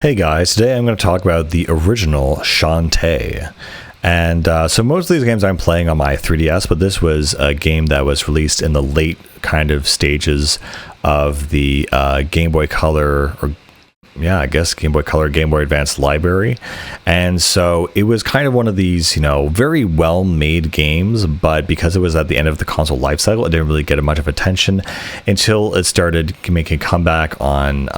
Hey guys, today I'm going to talk about the original Shantae. And so most of these games I'm playing on my 3DS, but this was a game that was released in the late kind of stages of the Game Boy Color, or yeah, I guess Game Boy Color, Game Boy Advance library. And so it was kind of one of these, very well-made games, but because it was at the end of the console life cycle, it didn't really get much of attention until it started making a comeback on,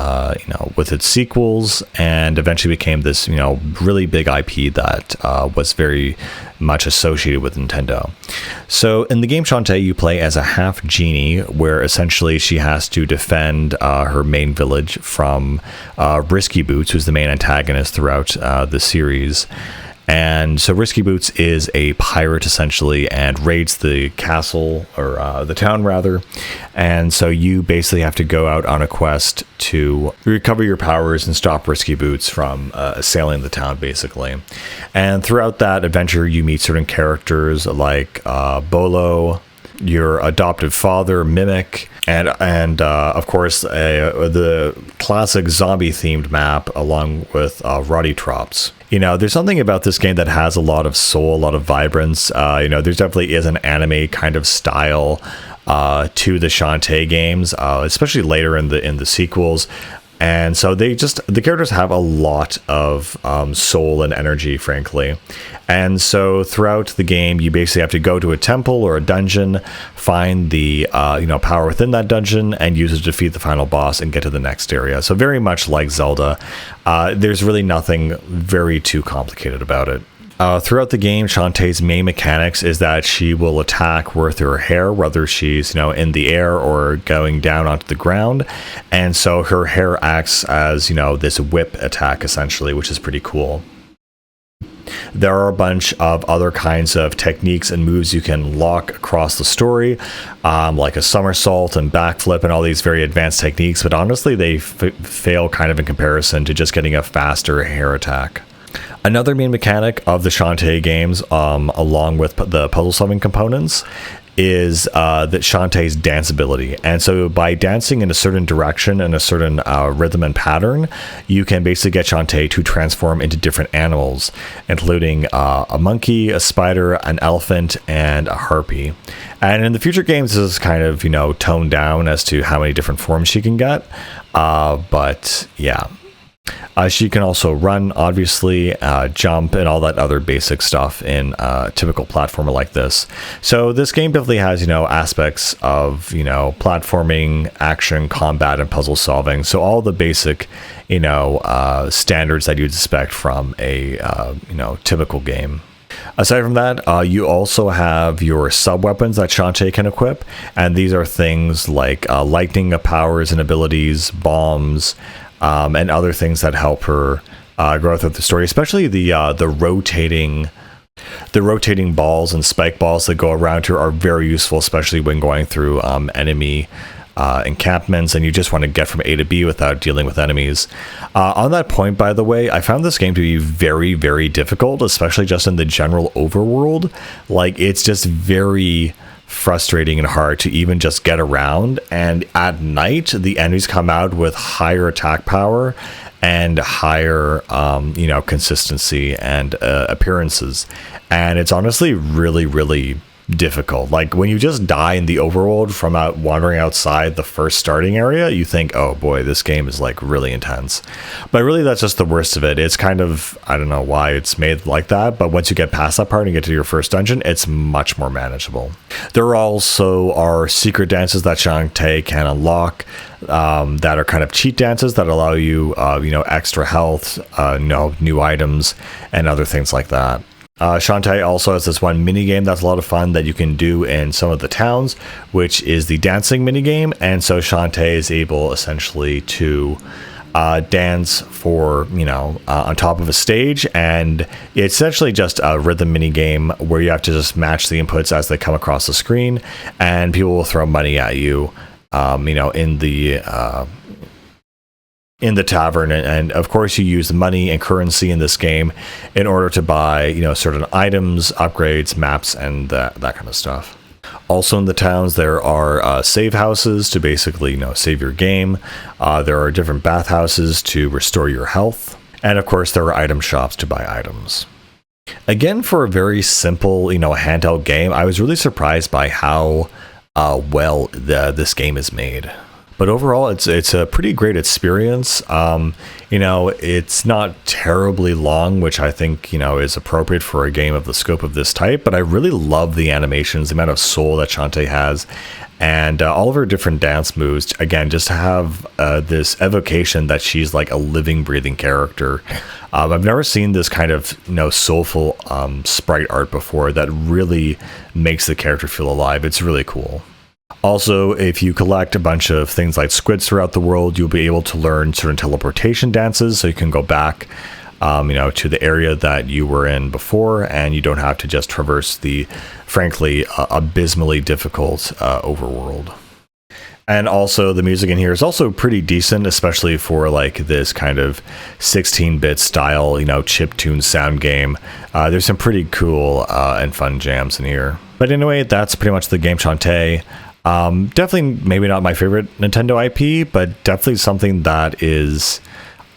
with its sequels, and eventually became this, really big IP that was very much associated with Nintendo. So in the game Shantae, you play as a half genie, where essentially she has to defend her main village from Risky Boots, who's the main antagonist throughout the series. And so Risky Boots is a pirate, essentially, and raids the castle, or the town, rather. And so you basically have to go out on a quest to recover your powers and stop Risky Boots from assailing the town, basically. And throughout that adventure, you meet certain characters like Bolo, your adoptive father, Mimic, and of course, the classic zombie-themed map, along with Roddy Trops. There's something about this game that has a lot of soul, a lot of vibrance. There definitely is an anime kind of style to the Shantae games, especially later in the sequels. And so the characters have a lot of soul and energy, frankly. And so throughout the game, you basically have to go to a temple or a dungeon, find the power within that dungeon, and use it to defeat the final boss and get to the next area. So very much like Zelda, there's really nothing very too complicated about it. Throughout the game, Shantae's main mechanics is that she will attack with her hair, whether she's in the air or going down onto the ground. And so her hair acts as this whip attack, essentially, which is pretty cool. There are a bunch of other kinds of techniques and moves you can lock across the story, like a somersault and backflip and all these very advanced techniques, but honestly they fail kind of in comparison to just getting a faster hair attack. Another main mechanic of the Shantae games, along with the puzzle-solving components, is that Shantae's danceability. And so by dancing in a certain direction and a certain rhythm and pattern, you can basically get Shantae to transform into different animals, including a monkey, a spider, an elephant, and a harpy. And in the future games, this is kind of, toned down as to how many different forms she can get. But yeah. She can also run, obviously, jump, and all that other basic stuff in a typical platformer like this. So this game definitely has, aspects of, platforming, action, combat, and puzzle solving. So all the basic, standards that you'd expect from a, typical game. Aside from that, you also have your sub-weapons that Shantae can equip, and these are things like lightning powers and abilities, bombs, and other things that help her grow through the story, especially the rotating balls and spike balls that go around her are very useful, especially when going through enemy encampments and you just want to get from A to B without dealing with enemies. On that point, by the way, I found this game to be very, very difficult, especially just in the general overworld. Like, it's just very frustrating and hard to even just get around, and at night the enemies come out with higher attack power and higher consistency and appearances, and it's honestly really, really difficult. Like, when you just die in the overworld from wandering outside the first starting area, you think, oh boy, this game is like really intense. But really, that's just the worst of it. It's kind of, I don't know why it's made like that, but once you get past that part and get to your first dungeon, it's much more manageable. There also are secret dances that Shantae can unlock, that are kind of cheat dances that allow you extra health, new items, and other things like that. Shantae also has this one minigame that's a lot of fun that you can do in some of the towns, which is the dancing minigame. And so Shantae is able essentially to dance for, on top of a stage. And it's essentially just a rhythm minigame where you have to just match the inputs as they come across the screen. And people will throw money at you, in the tavern, and of course you use money and currency in this game in order to buy certain items, upgrades, maps, and that kind of stuff. Also in the towns, there are save houses to basically, save your game. There are different bathhouses to restore your health. And of course, there are item shops to buy items. Again, for a very simple, handheld game, I was really surprised by how well this game is made. But overall, it's a pretty great experience. It's not terribly long, which I think, is appropriate for a game of the scope of this type. But I really love the animations, the amount of soul that Shantae has, and all of her different dance moves. Again, just to have this evocation that she's like a living, breathing character. I've never seen this kind of, soulful sprite art before that really makes the character feel alive. It's really cool. Also, if you collect a bunch of things like squids throughout the world, you'll be able to learn certain teleportation dances, so you can go back, to the area that you were in before, and you don't have to just traverse the, frankly, abysmally difficult overworld. And also, the music in here is also pretty decent, especially for like this kind of 16-bit style, chiptune sound game. There's some pretty cool and fun jams in here. But anyway, that's pretty much the game Shantae. Definitely maybe not my favorite Nintendo IP, but definitely something that is,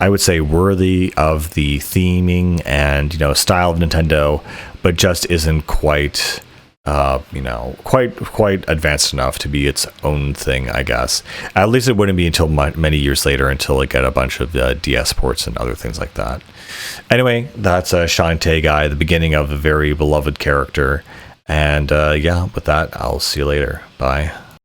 I would say, worthy of the theming and, style of Nintendo, but just isn't quite, quite advanced enough to be its own thing, I guess. At least it wouldn't be until many years later until it got a bunch of DS ports and other things like that. Anyway, that's Shantae Guy, the beginning of a very beloved character. And with that, I'll see you later. Bye.